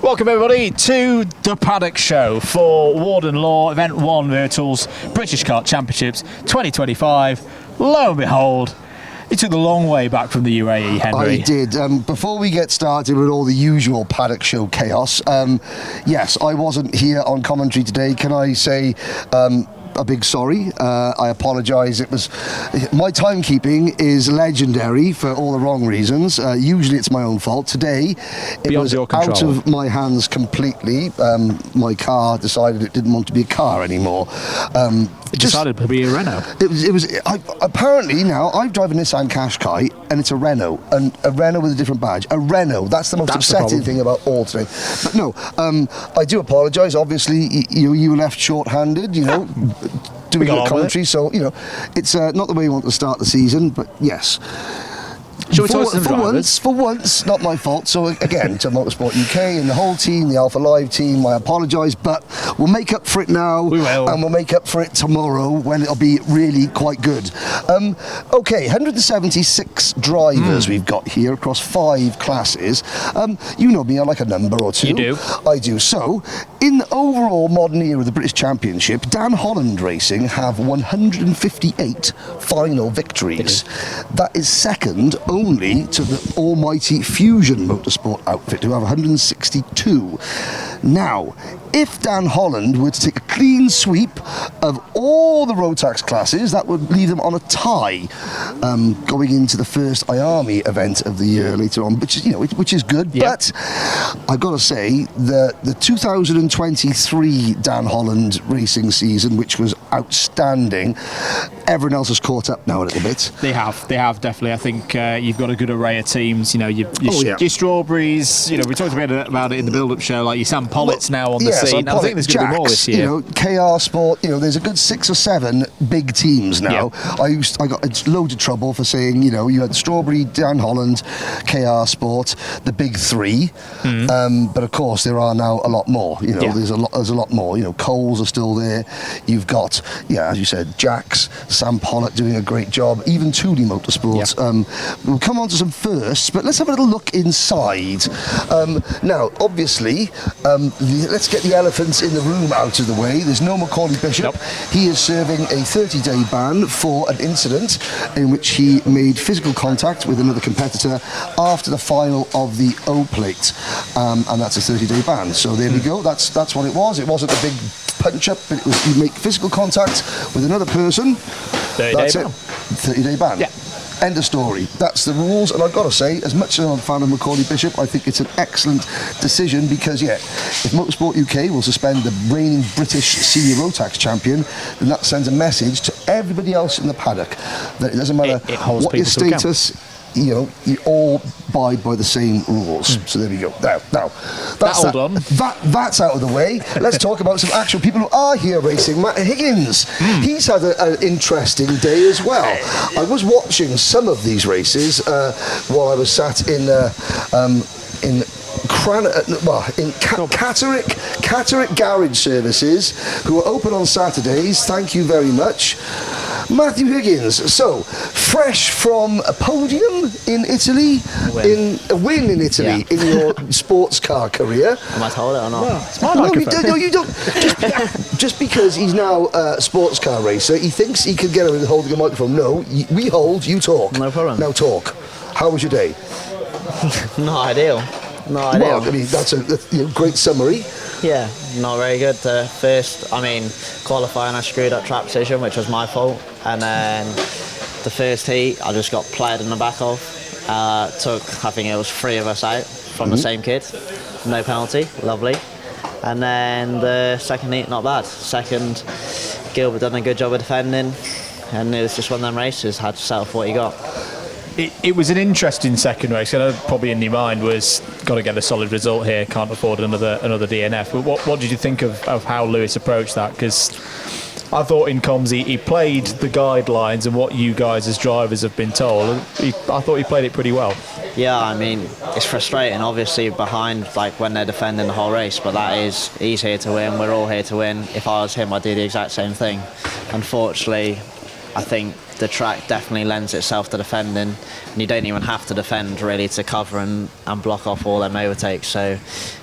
Welcome everybody to the Paddock Show for Warden Law Event 1 Virtuals British Kart Championships 2025. Lo and behold, you took the long way back from the UAE, Henry. I did. Before we get started with all the usual Paddock Show chaos, yes, I wasn't here on commentary today. Can I say a big sorry? I apologise. It was my timekeeping is legendary for all the wrong reasons. Usually it's my own fault. Today it was out of my hands completely. My car decided it didn't want to be a car anymore. It decided to be a Renault. Apparently now I'm driving a Nissan Qashqai and it's a Renault, and a Renault with a different badge. A Renault. That's the most upsetting thing about all today. But no, I do apologise. Obviously, you were left short-handed. You know. Doing a commentary, so you know, it's not the way you want to start the season, but yes. For once, not my fault. So again, to Motorsport UK and the whole team, the Alpha Live team, I apologise, but we'll make up for it now. We will. And we'll make up for it tomorrow when it'll be really quite good. Okay, 176 drivers we've got here across 5 classes. You know me, I like a number or two. You do. I do. So, in the overall modern era of the British Championship, Dan Holland Racing have 158 final victories. That is second only to the almighty Fusion Motorsport outfit, who have 162. Now, if Dan Holland were to take a clean sweep of all the Rotax classes, that would leave them on a tie going into the first IARMI event of the year later on, which is good. Yep. But I've got to say that the 2023 Dan Holland racing season, which was outstanding, everyone else has caught up now a little bit. They have definitely. I think you've got a good array of teams. You know, your Strawberries. You know, we talked about it in the build-up show. Like your Sam Pollitt's now on the scene. I think there's going to be more this year. You know, KR Sport. You know, there's a good 6 or 7 big teams now. Yep. I got loads of trouble for saying, you know, you had Strawberry, Dan Holland, KR Sport, the big 3. But of course, there are now a lot more. You know, there's a lot more. You know, Coles are still there. You've got, as you said, Jax, Sam Pollitt doing a great job. Even Thule Motorsports. Yep. We'll come on to some firsts, but let's have a little look inside. Now, obviously, let's get the elephants in the room out of the way. There's no Macaulay Bishop. Nope. He is serving a 30-day ban for an incident in which he made physical contact with another competitor after the final of the O-plate, and that's a 30-day ban. So there we go. That's what it was. It wasn't a big punch-up, but it was you make physical contact with another person. 30-day ban. Yeah. End of story. That's the rules, and I've got to say, as much as I'm a fan of Macaulay Bishop, I think it's an excellent decision because, if Motorsport UK will suspend the reigning British senior Rotax champion, then that sends a message to everybody else in the paddock that it doesn't matter what your status. You know, you all abide by the same rules. So there we go. Now that's out of the way. Let's talk about some actual people who are here racing. Matt Higgins, he's had an interesting day as well. I was watching some of these races while I was sat in Catterick Garage Services, who are open on Saturdays. Thank you very much. Matthew Higgins, so fresh from a podium in Italy, in a win in Italy in your sports car career. Am I told it or not? No, you don't. Just because he's now a sports car racer, he thinks he could get away with holding a microphone. No, we hold, you talk. No problem. Now talk. How was your day? Not ideal. Well, I mean, that's a great summary. Yeah, not very good. First, qualifying, I screwed up trap position, which was my fault. And then the first heat, I just got played in the back of. Took, I think it was 3 of us out from the same kid. No penalty, lovely. And then the second heat, not bad. Second, Gilbert done a good job of defending. And it was just one of them races, had to settle for what you got. It was an interesting second race. I know probably in your mind was got to get a solid result here. Can't afford another DNF. But what did you think of how Lewis approached that? Because I thought in comms he played the guidelines and what you guys as drivers have been told. I thought he played it pretty well. Yeah, I mean, it's frustrating, obviously, behind, when they're defending the whole race, but he's here to win, we're all here to win. If I was him, I'd do the exact same thing. Unfortunately, I think the track definitely lends itself to defending, and you don't even have to defend really to cover and block off all them overtakes. So,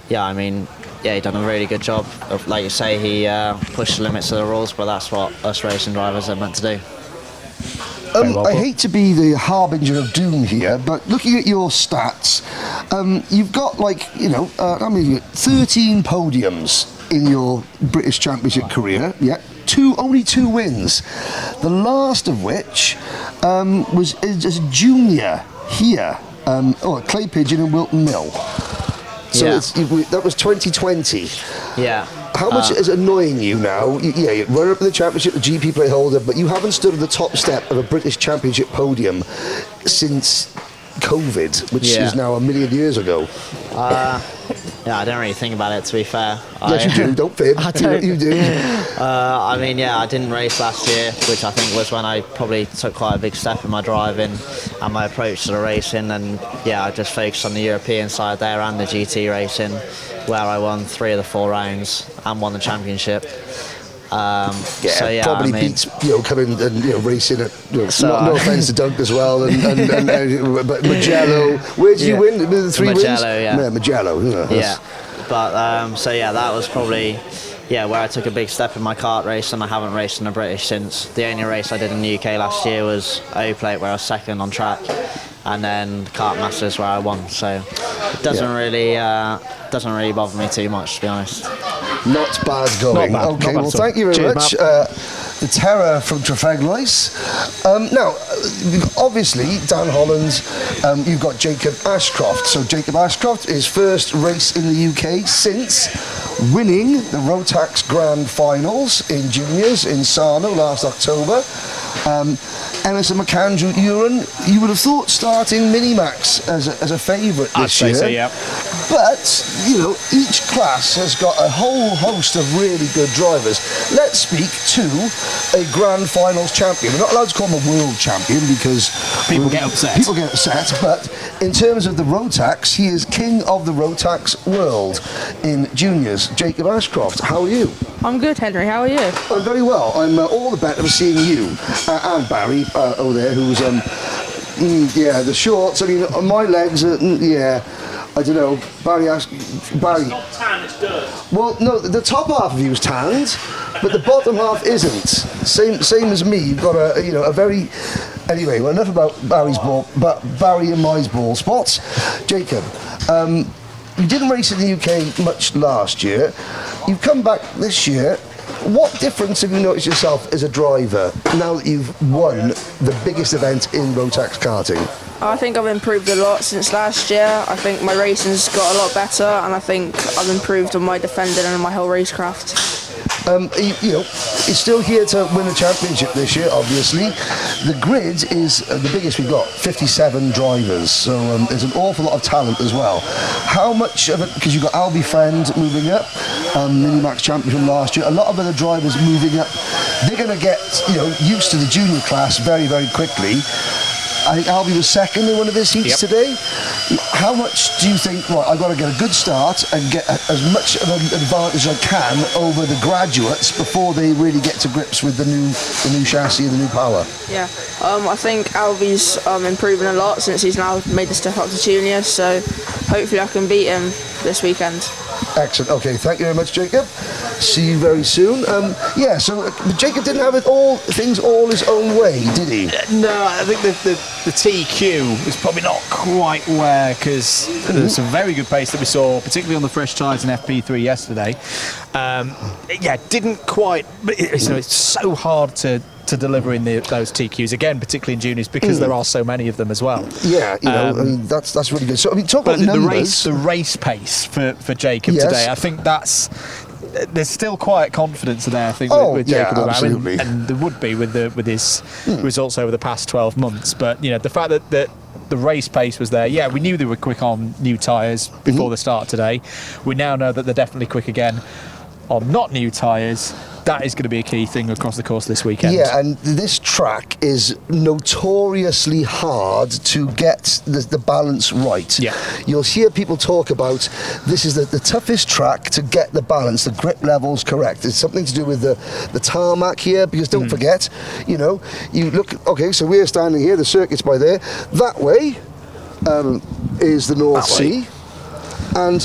yeah, I mean, yeah, he done a really good job. Like you say, he pushed the limits of the rules, but that's what us racing drivers are meant to do. I hate to be the harbinger of doom here, but looking at your stats, you've got, like, you know, 13 podiums in your British Championship career. Yeah, only two wins. The last of which was as a junior here, at Clay Pigeon and Wilton Mill. So that was 2020. Yeah. How much is annoying you now? You're running up in the championship, the GP plate holder, but you haven't stood at the top step of a British Championship podium since COVID, which is now a million years ago. Yeah, I don't really think about it, to be fair. Yes, you do. Don't fib. You do. I mean, yeah, I didn't race last year, which I think was when I probably took quite a big step in my driving and my approach to the racing. And yeah, I just focused on the European side there and the GT racing, where I won 3 of the 4 rounds and won the championship. Probably beats coming and racing at. No offence to Doug as well, but Mugello. Where did you win? The 3 wins? Mugello. Yeah, but that was probably where I took a big step in my kart race, and I haven't raced in a British since. The only race I did in the UK last year was O-Plate, where I was second on track, and then Kart Masters, where I won. So it doesn't really bother me too much, to be honest. Not bad going. Okay, well, thank you very much. The terror from Trafalgar. Now, obviously, Dan Holland, you've got Jacob Ashcroft. So Jacob Ashcroft, his first race in the UK since winning the Rotax Grand Finals in juniors in Sarno last October. Emerson McAndrew, you would have thought starting Minimax as a favourite this year. I'd say so, yeah. But, each class has got a whole host of really good drivers. Let's speak to a Grand Finals champion. We're not allowed to call him a world champion because people get upset. But in terms of the Rotax, he is king of the Rotax world in juniors. Jacob Ashcroft, how are you? I'm good, Henry. How are you? I'm very well. I'm all the better for seeing you and Barry over there, who's the shorts. I mean, my legs are I don't know. Barry. It's not tan, it's dirt. Well, no, the top half of you is tanned, but the bottom half isn't. Same as me. You've got a very. Anyway, well, enough about Barry and my ball spots. Jacob, you didn't race in the UK much last year. You've come back this year. What difference have you noticed yourself as a driver now that you've won the biggest event in Rotax karting? I think I've improved a lot since last year. I think my racing's got a lot better, and I think I've improved on my defending and my whole racecraft. You're still here to win the championship this year, obviously. The grid is the biggest we've got, 57 drivers, so there's an awful lot of talent as well. How much of it, because you've got Albie Friend moving up, Minimax champion from last year, a lot of other drivers moving up, they're going to get used to the junior class very, very quickly. I think Albie was second in one of his heats today. How much do you think, right, I've got to get a good start and get as much of an advantage as I can over the graduates before they really get to grips with the new chassis and the new power? Yeah, I think Albie's improving a lot since he's now made the step up to junior, so hopefully I can beat him this weekend. Excellent. Okay, thank you very much, Jacob. See you very soon. So Jacob didn't have things all his own way, did he? No, I think the TQ is probably not quite where, because there's some very good pace that we saw, particularly on the fresh tyres in FP3 yesterday. Didn't quite, but it's so hard to deliver in those TQs again, particularly in juniors, because there are so many of them as well. Yeah, I mean that's really good. So I mean, talk about numbers. The race pace for Jacob today. I think there's still quiet confidence there. I think with Jacob, absolutely, and there would be with his results over the past 12 months. But the fact that the race pace was there. Yeah, we knew they were quick on new tyres before the start today. We now know that they're definitely quick again on not new tyres. That is going to be a key thing across the course this weekend. Yeah, and this track is notoriously hard to get the balance right. Yeah. You'll hear people talk about this is the toughest track to get the balance, the grip levels correct. It's something to do with the tarmac here, because don't forget, you know, you look, okay, so we're standing here, the circuit's by there. That way is the North Sea, and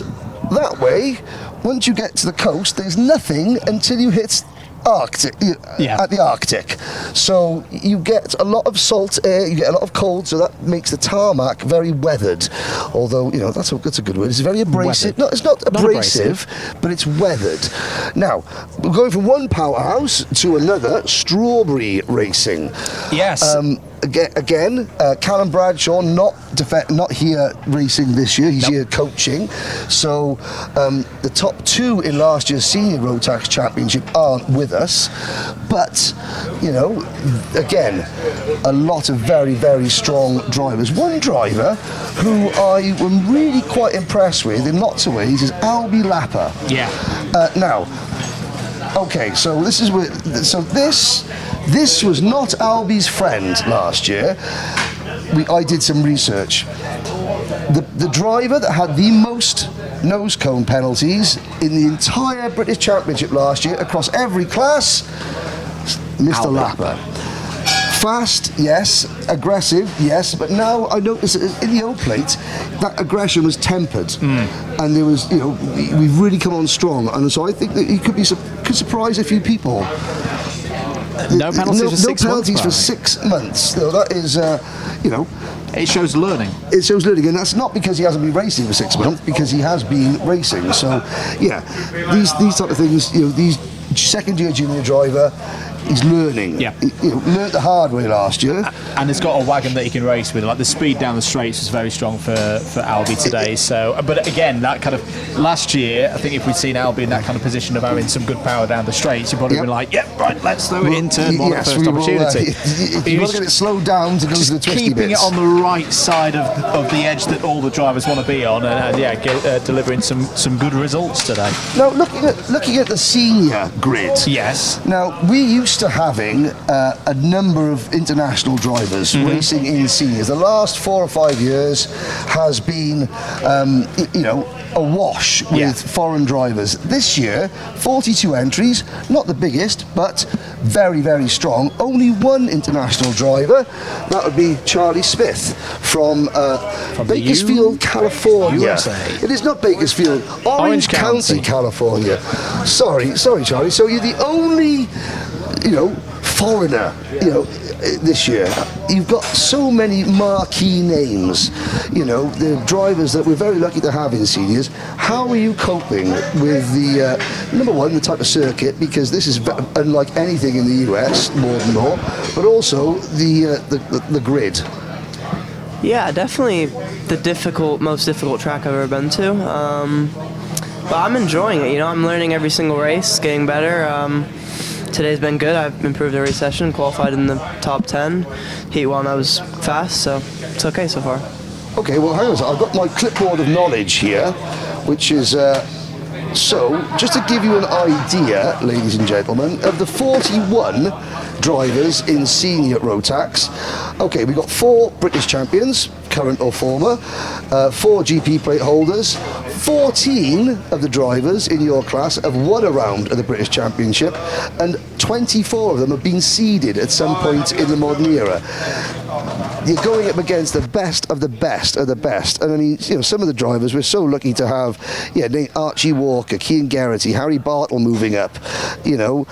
that way, once you get to the coast, there's nothing until you hit Arctic, at the Arctic. So you get a lot of salt air, you get a lot of cold, so that makes the tarmac very weathered. Although, you know, that's a good word. It's very abrasive. No, it's not abrasive, but it's weathered. Now, we're going from one powerhouse to another, strawberry racing. Yes. Again, Callum Bradshaw not here racing this year. He's here coaching. So the top two in last year's senior Rotax championship aren't with us. But, you know, again, a lot of very, very strong drivers. One driver who I am really quite impressed with in lots of ways is Albie Lapper. Yeah. Now, okay, so this is where, so this was not Albie's friend last year. I did some research. The driver that had the most nose cone penalties in the entire British Championship last year across every class, Mr. Lapper. Fast, yes. Aggressive, yes. But now I noticed in the O plate that aggression was tempered, and there was, you know, we've really come on strong, and so I think that he could surprise a few people. No penalties for 6 months. No penalties for 6 months. So that is, you know, it shows learning. It shows learning, and that's not because he hasn't been racing for 6 months, because he has been racing. So, yeah, these type of things, you know, these second-year junior driver. He's learning. Yeah. He learned the hard way last year. And it's got a wagon that he can race with. Like the speed down the straights was very strong for Albie today. So, but again, that kind of last year, I think if we'd seen Albie in that kind of position of having some good power down the straights, you'd probably been like, "Yep, right, let's throw it into one first opportunity." You want to get it slowed down to go to the twisty keeping bits. it on the right side of the edge that all the drivers want to be on, and delivering some good results today. Now, looking at the senior grid. Yes. Now, we used to having a number of international drivers racing in seniors. The last 4 or 5 years has been, you know, awash with foreign drivers. This year, 42 entries, not the biggest, but very, very strong. Only one international driver, that would be Charlie Smith from Bakersfield, California. USA. It is not Bakersfield, Orange County, California. Sorry, Charlie. So you're the only, you know, foreigner, you know, this year. You've got so many marquee names, you know, the drivers that we're very lucky to have in seniors. How are you coping with the, number one, the type of circuit, because this is unlike anything in the US, more than more, but also the grid? Yeah, definitely the most difficult track I've ever been to. But I'm enjoying it, you know, I'm learning every single race, getting better. Today's been good. I've improved every session, qualified in the top 10. Heat 1 I was fast, so it's okay so far. Okay, well hang on a second. I've got my clipboard of knowledge here, which is, so, just to give you an idea, ladies and gentlemen, of the 41 drivers in senior Rotax, okay, we've got 4 British champions, current or former, 4 GP plate holders, 14 of the drivers in your class have won a round of the British Championship, and 24 of them have been seeded at some point in the modern era. You're going up against the best of the best of the best, and I mean, you know, some of the drivers we're so lucky to have. Yeah, Archie Walker, Cian Geraghty, Harry Bartle moving up. You know,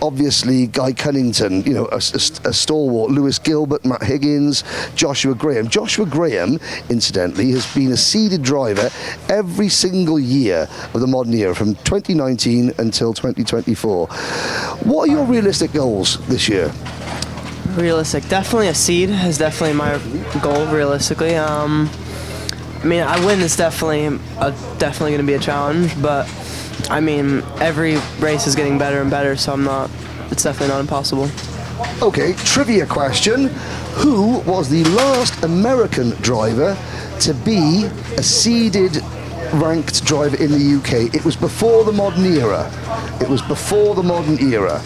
obviously Guy Cunnington. You know, a stalwart. Lewis Gilbert, Matt Higgins, Joshua Graham. Joshua Graham, incidentally, has been a seeded driver every single year of the modern era from 2019 until 2024. What are your realistic goals this year? Realistic, definitely a seed is definitely my goal. Realistically, I mean, I win is definitely going to be a challenge, but I mean, every race is getting better and better, so it's definitely not impossible. Okay, trivia question: who was the last American driver to be a seeded ranked driver in the UK. It was before the modern era. It was before the modern era.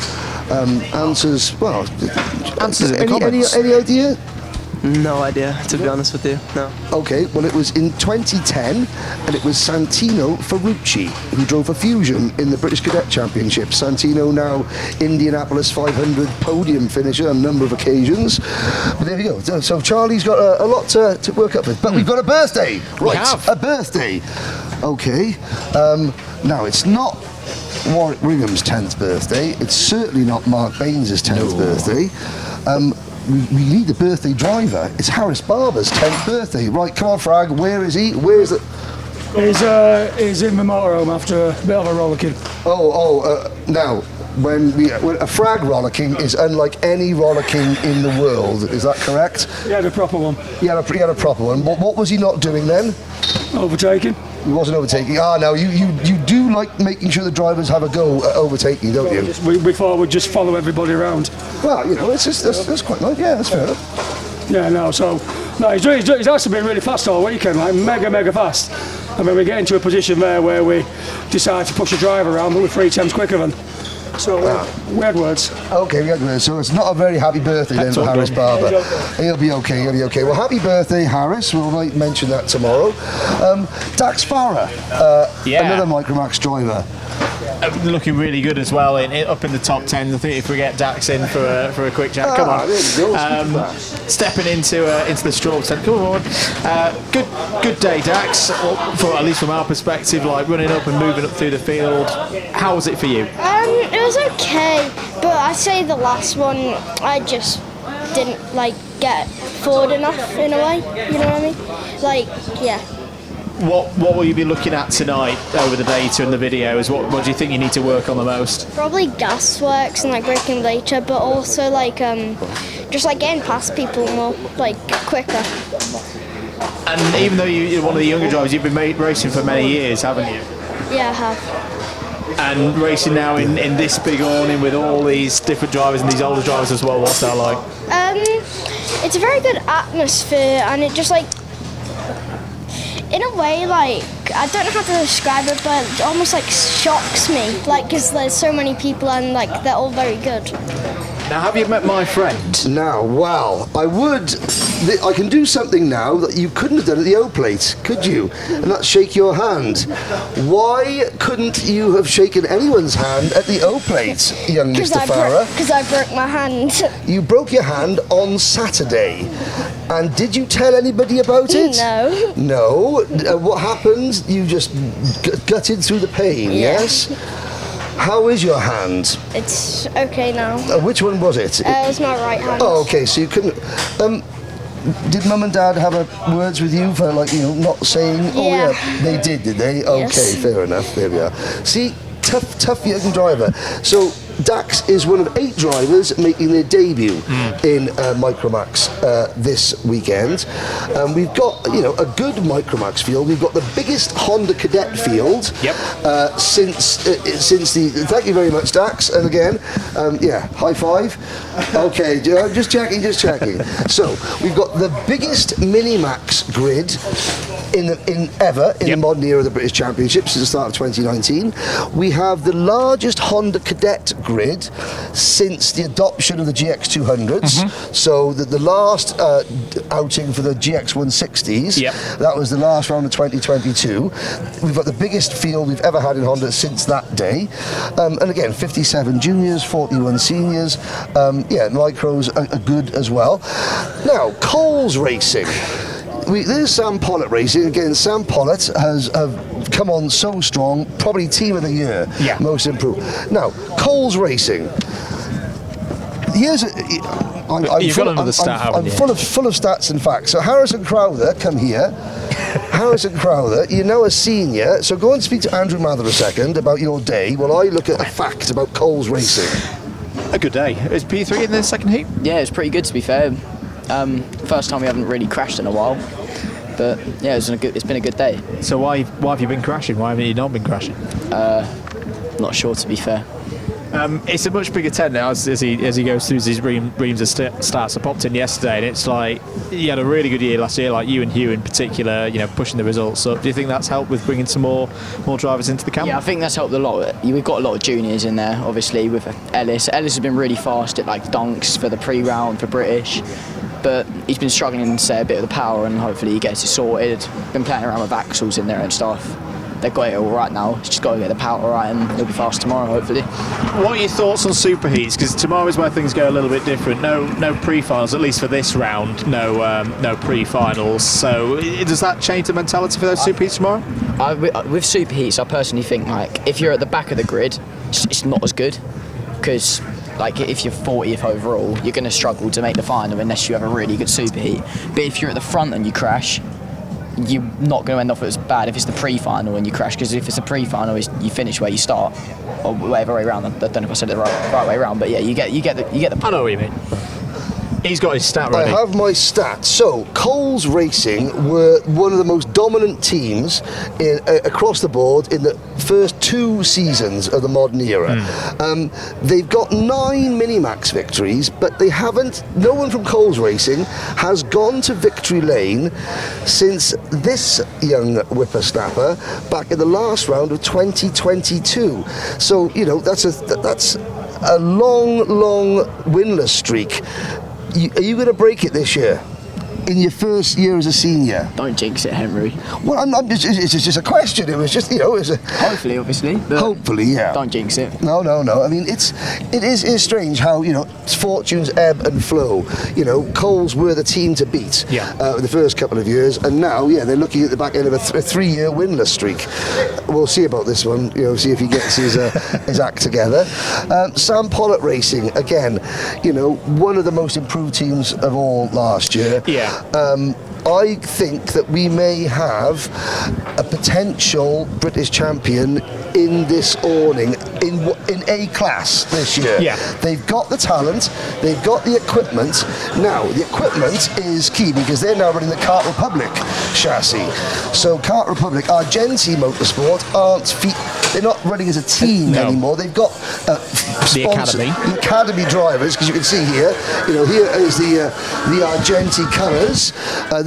Answers in the comments. Any idea? No idea, to be honest with you. No. Okay, well, it was in 2010, and it was Santino Ferrucci who drove for Fusion in the British Cadet Championship. Santino now Indianapolis 500 podium finisher on a number of occasions. But there we go. So Charlie's got a lot to work up with. But we've got a birthday. Right, a birthday. Okay. Now, it's not Warwick Ringham's 10th birthday. It's certainly not Mark Baines' 10th birthday. We need the birthday driver. It's Harris Barber's 10th birthday. Right, come on, Frag. Where is he? Where's it? He's in the motorhome after a bit of a rollicking. Now, when a frag rollicking is unlike any rollicking in the world. Is that correct? He had a proper one. He had a proper one. What was he not doing then? Overtaking. He wasn't overtaking. Now you do like making sure the drivers have a go at overtaking, don't you? We thought we'd just follow everybody around. Well, it's just that's quite nice. Yeah, that's fair enough. Yeah, no. So no, he's actually been really fast all weekend, like mega fast. And then we get into a position there where we decide to push the driver around, but we're 3 times quicker than. So we had words. Okay, we had words. So it's not a very happy birthday then for Harris Barber. He'll be okay. He'll be okay. Well, happy birthday, Harris. We might mention that tomorrow. Dax Farah, another Micromax driver. Looking really good as well, up in the top 10. I think if we get Dax in for a quick chat, come on. Stepping into the straw tent. Come on. Good day, Dax. At least from our perspective, like running up and moving up through the field. How was it for you? It was okay, but I'd say the last one I just didn't get forward enough in a way. You know what I mean? Yeah. What will you be looking at tonight over the data and the videos? What do you think you need to work on the most? Probably gas works and braking later, but also just getting past people more quicker. And even though you're one of the younger drivers, you've been racing for many years, haven't you? Yeah, I have. And racing now in this big awning with all these different drivers and these older drivers as well, what's that like? It's a very good atmosphere, and it just in a way, I don't know how to describe it, but it almost shocks me, because there's so many people and they're all very good. Now, have you met my friend? Now, well, I can do something now that you couldn't have done at the O-Plate, could you? And that's shake your hand. Why couldn't you have shaken anyone's hand at the O-Plate, young Mr. Farah? Because I broke my hand. You broke your hand on Saturday. And did you tell anybody about it? No. No? What happened? You just gutted through the pain, yes? How is your hand? It's okay now. Which one was it? It was my right hand. Oh, okay, so you couldn't... did Mum and Dad have words with you for, not saying... Oh, yeah, they did they? Okay, yes. Fair enough, there we are. See, tough young driver. So... Dax is one of 8 drivers making their debut in Micromax this weekend. We've got, a good Micromax field. We've got the biggest Honda Cadet field since the. Thank you very much, Dax. And again, high five. Okay, just checking. So we've got the biggest Minimax grid in the modern era of the British Championship since the start of 2019. We have the largest Honda Cadet grid since the adoption of the GX200s. So the last outing for the GX160s, that was the last round of 2022. We've got the biggest field we've ever had in Honda since that day. And again, 57 juniors, 41 seniors. Micros are good as well. Now, Coles Racing. There's Sam Pollitt Racing. Again, Sam Pollitt has come on so strong, probably team of the year, most improved. Now, Coles Racing. Here's I'm full of stats and facts. So Harrison Crowther, come here. Harrison Crowther, you're now a senior, so go and speak to Andrew Mather a second about your day while I look at a fact about Coles Racing. A good day. Is P3 in the second heat? Yeah, it's pretty good to be fair. First time we haven't really crashed in a while, but yeah, it's been a good day. So why have you been crashing? Why haven't you not been crashing? Not sure, to be fair. It's a much bigger tent now as he goes through these reams of starts. I popped in yesterday, and it's like he had a really good year last year, like you and Hugh in particular, pushing the results up. Do you think that's helped with bringing some more drivers into the camp? Yeah, I think that's helped a lot. We've got a lot of juniors in there, obviously, with Ellis. Ellis has been really fast at like dunks for the pre-round for British, but he's been struggling to say a bit of the power, and hopefully he gets it sorted. Been playing around with axles in there and stuff. They've got it all right now. It's just got to get the power right, and he'll be fast tomorrow, hopefully. What are your thoughts on superheats? Because tomorrow is where things go a little bit different. No pre-finals, at least for this round. No pre-finals. So does that change the mentality for those superheats tomorrow? With superheats, I personally think like if you're at the back of the grid, it's not as good, because like if you're 40th overall, you're going to struggle to make the final unless you have a really good superheat. But if you're at the front and you crash, you're not going to end up as bad if it's the pre-final and you crash, because if it's a pre-final, you finish where you start, or whatever way around. I don't know if I said it the right way around, but yeah, you get the. I know what you mean. He's got his stat ready. I have my stats. So, Coles Racing were one of the most dominant teams across the board in the first 2 seasons of the modern era. They've got 9 Mini-Max victories, but they haven't. No one from Coles Racing has gone to victory lane since this young whippersnapper back in the last round of 2022. So, that's a long winless streak. Are you going to break it this year? In your first year as a senior? Don't jinx it, Henry. Well, it's just a question. It was just, hopefully, obviously. But hopefully, yeah. Don't jinx it. No. I mean, it is strange how, fortunes ebb and flow. Coles were the team to beat the first couple of years, and now, they're looking at the back end of a 3-year winless streak. We'll see about this one, see if he gets his act together. Sam Pollock Racing, again, one of the most improved teams of all last year. Yeah. I think that we may have a potential British champion in this awning in A class this year. Yeah. They've got the talent, they've got the equipment. Now, the equipment is key because they're now running the Kart Republic chassis. So Kart Republic, Argenti Motorsport they're not running as a team anymore. They've got the academy drivers, because you can see here, here is the Argenti colours.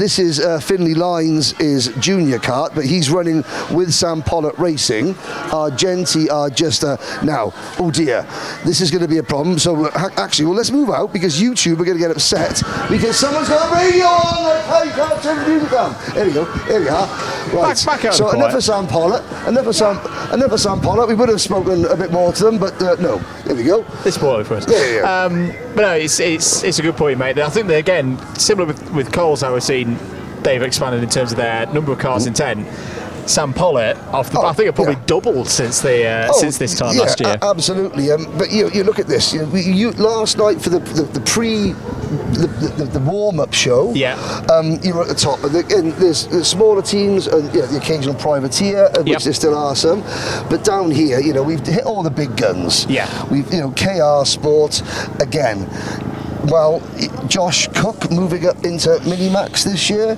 This is Finlay Lines is junior kart, but he's running with Sam Pollock Racing. Argenti are just now. Oh dear, this is going to be a problem. So actually, let's move out because YouTube are going to get upset because someone's got a radio on. Hey, can't turn the music down. There we go. Here we are. Right. Back out so enough of Sam Pollock. Enough of Sam Pollock. We would have spoken a bit more to them, but no. There we go. They spoil it for us. Yeah. But no, it's a good point, mate. I think that, again, similar with Coles, how we've seen they've expanded in terms of their number of cars in 10. Sam Pollitt, I think, have probably doubled since this time last year. Absolutely. But you look at this. You last night for the warm-up show. Yeah. You were at the top, and there's smaller teams and the occasional privateer, which there still are some. But down here, we've hit all the big guns. Yeah. We've KR Sport again. Well, Josh Cook moving up into Mini-Max this year.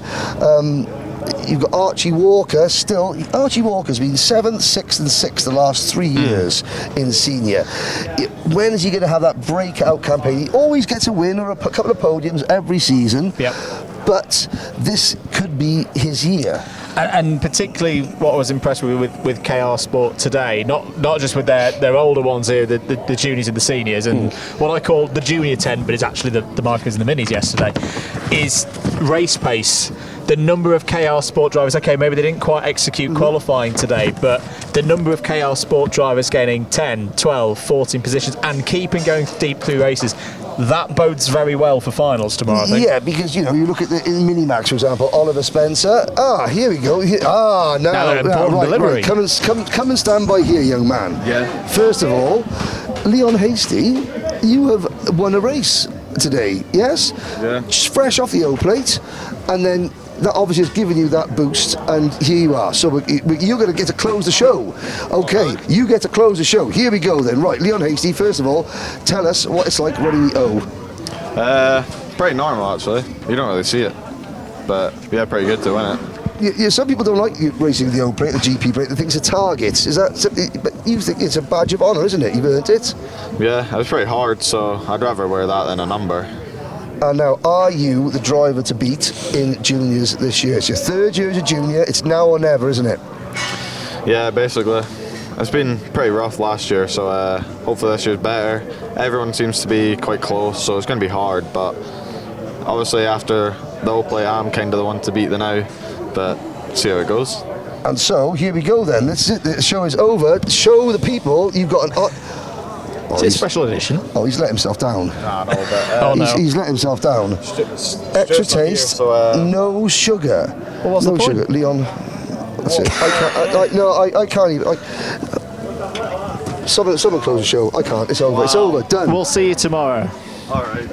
You've got Archie Walker still. Archie Walker's been 7th, 6th and 6th the last 3 years in senior. When is he going to have that breakout campaign? He always gets a win or a couple of podiums every season. Yep. But this could be his year. And particularly what I was impressed with KR Sport today, not just with their older ones here, the juniors and the seniors, and what I call the junior 10, but it's actually the micros and the minis yesterday, is race pace. The number of KR Sport drivers, okay, maybe they didn't quite execute qualifying today, but the number of KR Sport drivers gaining 10, 12, 14 positions and keeping going deep through races, that bodes very well for finals tomorrow, I think. Yeah, because, you look at in Mini-Max, for example, Oliver Spencer. Here we go. Now delivery. Right. Come and stand by here, young man. Yeah. First of all, Leon Hasty, you have won a race today, yes? Yeah. Just fresh off the O-plate, and then that obviously has given you that boost, and here you are. So you're going to get to close the show. Okay, you get to close the show. Here we go then. Right, Leon Hasty, first of all, tell us what it's like running the O. Pretty normal, actually. You don't really see it. But, yeah, pretty good to win it. some people don't like you racing the O plate, the GP plate. They think it's a target. Is that something? But you think it's a badge of honour, isn't it? You've earned it. Yeah, it was pretty hard, so I'd rather wear that than a number. And now, are you the driver to beat in juniors this year? It's your 3rd year as a junior. It's now or never, isn't it? Yeah, basically. It's been pretty rough last year, so hopefully this year's better. Everyone seems to be quite close, so it's going to be hard, but obviously after the O plate, I'm kind of the one to beat the now, but see how it goes. And so, here we go then. This is it. The show is over. Show the people you've got an... Is it a special edition? Oh, he's let himself down. Nah, no, but, he's let himself down. Extra taste, no sugar. Well, what's no the point? sugar. Leon, that's it. I can't even... Someone close the show. I can't. It's over. Wow. It's over. Done. We'll see you tomorrow. All right.